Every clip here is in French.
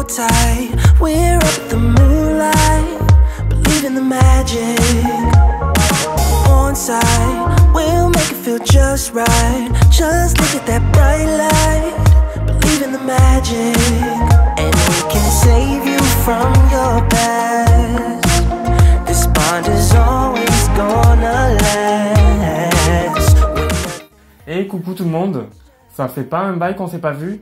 hold tight. We're up at the moonlight, believe in the magic. On side, we'll make it feel just right. Just look at that bright light, believe in the magic. And we can save you from your past. This bond is always gonna last. Et coucou tout le monde, ça fait pas un bail qu'on s'est pas vu.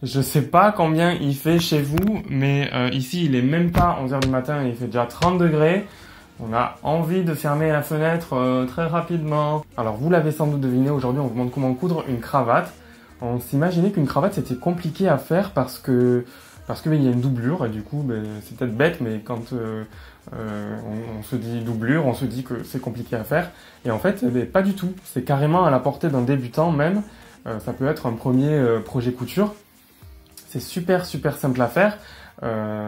Je sais pas combien il fait chez vous, mais ici il est même pas 11h du matin et il fait déjà 30 degrés. On a envie de fermer la fenêtre très rapidement. Alors vous l'avez sans doute deviné, aujourd'hui on vous montre comment coudre une cravate. On s'imaginait qu'une cravate c'était compliqué à faire parce que il y a une doublure et du coup c'est peut-être bête, mais quand on se dit doublure, on se dit que c'est compliqué à faire. Et en fait, pas du tout. C'est carrément à la portée d'un débutant même. Ça peut être un premier projet couture. C'est super simple à faire.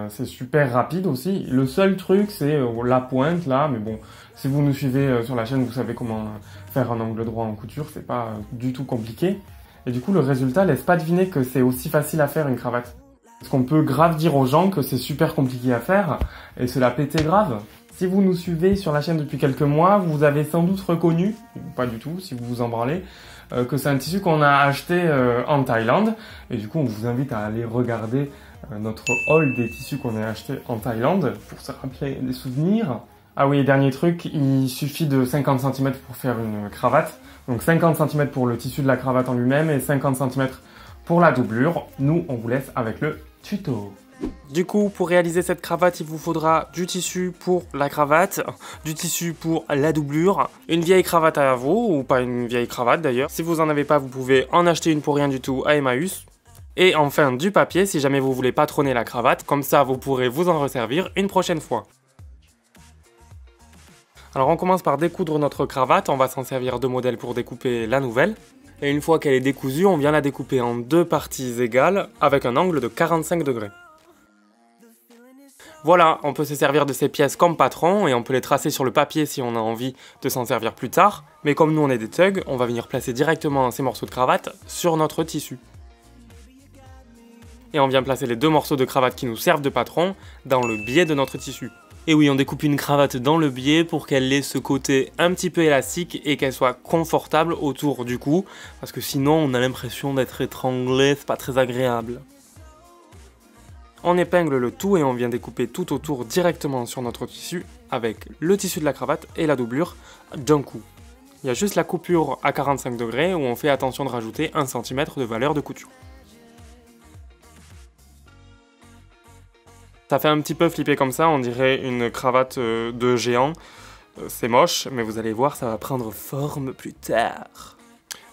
C'est super rapide aussi. Le seul truc, c'est la pointe là. Mais bon, si vous nous suivez sur la chaîne, vous savez comment faire un angle droit en couture. C'est pas du tout compliqué. Et du coup, le résultat laisse pas deviner que c'est aussi facile à faire une cravate. Parce qu'on peut grave dire aux gens que c'est super compliqué à faire et se la péter grave. Si vous nous suivez sur la chaîne depuis quelques mois, vous avez sans doute reconnu, ou pas du tout si vous vous en branlez, que c'est un tissu qu'on a acheté en Thaïlande. Et du coup, on vous invite à aller regarder notre haul des tissus qu'on a acheté en Thaïlande pour se rappeler des souvenirs. Ah oui, et dernier truc, il suffit de 50 cm pour faire une cravate. Donc 50 cm pour le tissu de la cravate en lui-même et 50 cm pour la doublure. Nous, on vous laisse avec le tuto. Du coup, pour réaliser cette cravate, il vous faudra du tissu pour la cravate, du tissu pour la doublure, une vieille cravate à vous, ou pas une vieille cravate d'ailleurs. Si vous en avez pas, vous pouvez en acheter une pour rien du tout à Emmaüs. Et enfin, du papier si jamais vous voulez patronner la cravate, comme ça vous pourrez vous en resservir une prochaine fois. Alors on commence par découdre notre cravate, on va s'en servir de modèle pour découper la nouvelle. Et une fois qu'elle est décousue, on vient la découper en deux parties égales avec un angle de 45 degrés. Voilà, on peut se servir de ces pièces comme patron et on peut les tracer sur le papier si on a envie de s'en servir plus tard. Mais comme nous on est des thugs, on va venir placer directement ces morceaux de cravate sur notre tissu. Et on vient placer les deux morceaux de cravate qui nous servent de patron dans le biais de notre tissu. Et oui, on découpe une cravate dans le biais pour qu'elle ait ce côté un petit peu élastique et qu'elle soit confortable autour du cou, parce que sinon on a l'impression d'être étranglé, c'est pas très agréable. On épingle le tout et on vient découper tout autour directement sur notre tissu avec le tissu de la cravate et la doublure d'un coup. Il y a juste la coupure à 45 degrés où on fait attention de rajouter 1 cm de valeur de couture. Ça fait un petit peu flipper comme ça, on dirait une cravate de géant. C'est moche, mais vous allez voir, ça va prendre forme plus tard.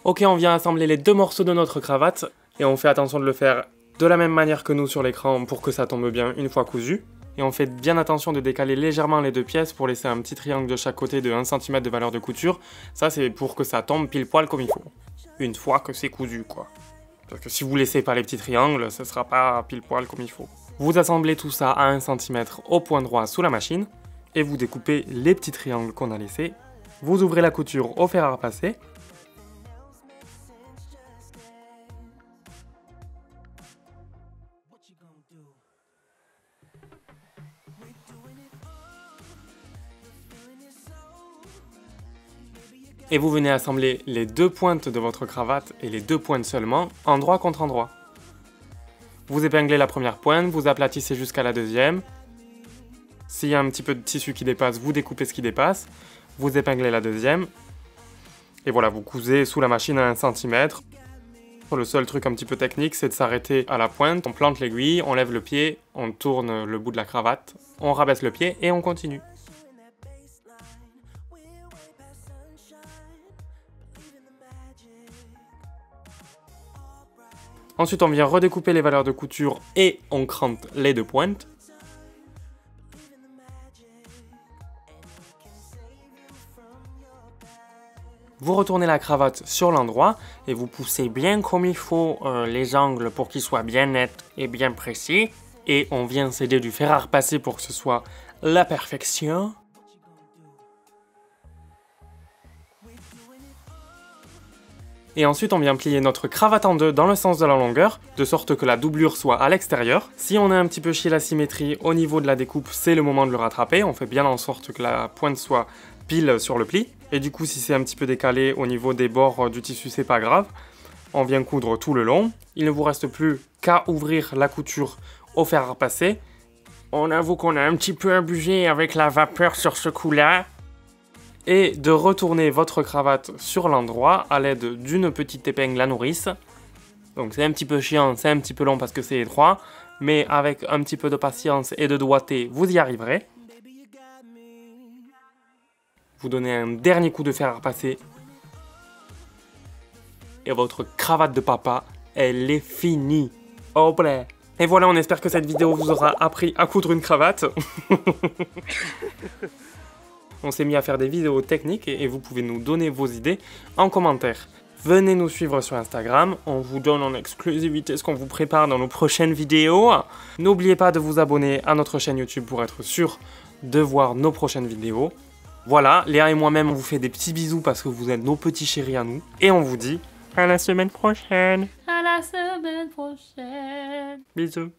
Ok, on vient assembler les deux morceaux de notre cravate et on fait attention de le faire de la même manière que nous sur l'écran pour que ça tombe bien une fois cousu. Et on fait bien attention de décaler légèrement les deux pièces pour laisser un petit triangle de chaque côté de 1 cm de valeur de couture. Ça, c'est pour que ça tombe pile poil comme il faut. Une fois que c'est cousu, quoi. Parce que si vous laissez pas les petits triangles, ça sera pas pile poil comme il faut. Vous assemblez tout ça à 1 cm au point droit sous la machine et vous découpez les petits triangles qu'on a laissés. Vous ouvrez la couture au fer à repasser. Et vous venez assembler les deux pointes de votre cravate et les deux pointes seulement, endroit contre endroit. Vous épinglez la première pointe, vous aplatissez jusqu'à la deuxième. S'il y a un petit peu de tissu qui dépasse, vous découpez ce qui dépasse. Vous épinglez la deuxième. Et voilà, vous cousez sous la machine à 1 cm. Le seul truc un petit peu technique, c'est de s'arrêter à la pointe. On plante l'aiguille, on lève le pied, on tourne le bout de la cravate, on rabaisse le pied et on continue. Ensuite, on vient redécouper les valeurs de couture et on crante les deux pointes. Vous retournez la cravate sur l'endroit et vous poussez bien comme il faut les angles pour qu'ils soient bien nets et bien précis. Et on vient s'aider du fer à repasser pour que ce soit la perfection. Et ensuite on vient plier notre cravate en deux dans le sens de la longueur, de sorte que la doublure soit à l'extérieur. Si on a un petit peu chié la symétrie au niveau de la découpe, c'est le moment de le rattraper. On fait bien en sorte que la pointe soit pile sur le pli. Et du coup si c'est un petit peu décalé au niveau des bords du tissu, c'est pas grave. On vient coudre tout le long. Il ne vous reste plus qu'à ouvrir la couture au fer à repasser. On avoue qu'on a un petit peu abusé avec la vapeur sur ce coup-là. Et de retourner votre cravate sur l'endroit à l'aide d'une petite épingle à nourrice. Donc c'est un petit peu chiant, c'est un petit peu long parce que c'est étroit, mais avec un petit peu de patience et de doigté, vous y arriverez. Vous donnez un dernier coup de fer à repasser. Et votre cravate de papa, elle est finie. Oh blé. Et voilà, on espère que cette vidéo vous aura appris à coudre une cravate. On s'est mis à faire des vidéos techniques et vous pouvez nous donner vos idées en commentaire. Venez nous suivre sur Instagram, on vous donne en exclusivité ce qu'on vous prépare dans nos prochaines vidéos. N'oubliez pas de vous abonner à notre chaîne YouTube pour être sûr de voir nos prochaines vidéos. Voilà, Léa et moi-même on vous fait des petits bisous parce que vous êtes nos petits chéris à nous. Et on vous dit à la semaine prochaine. À la semaine prochaine. Bisous.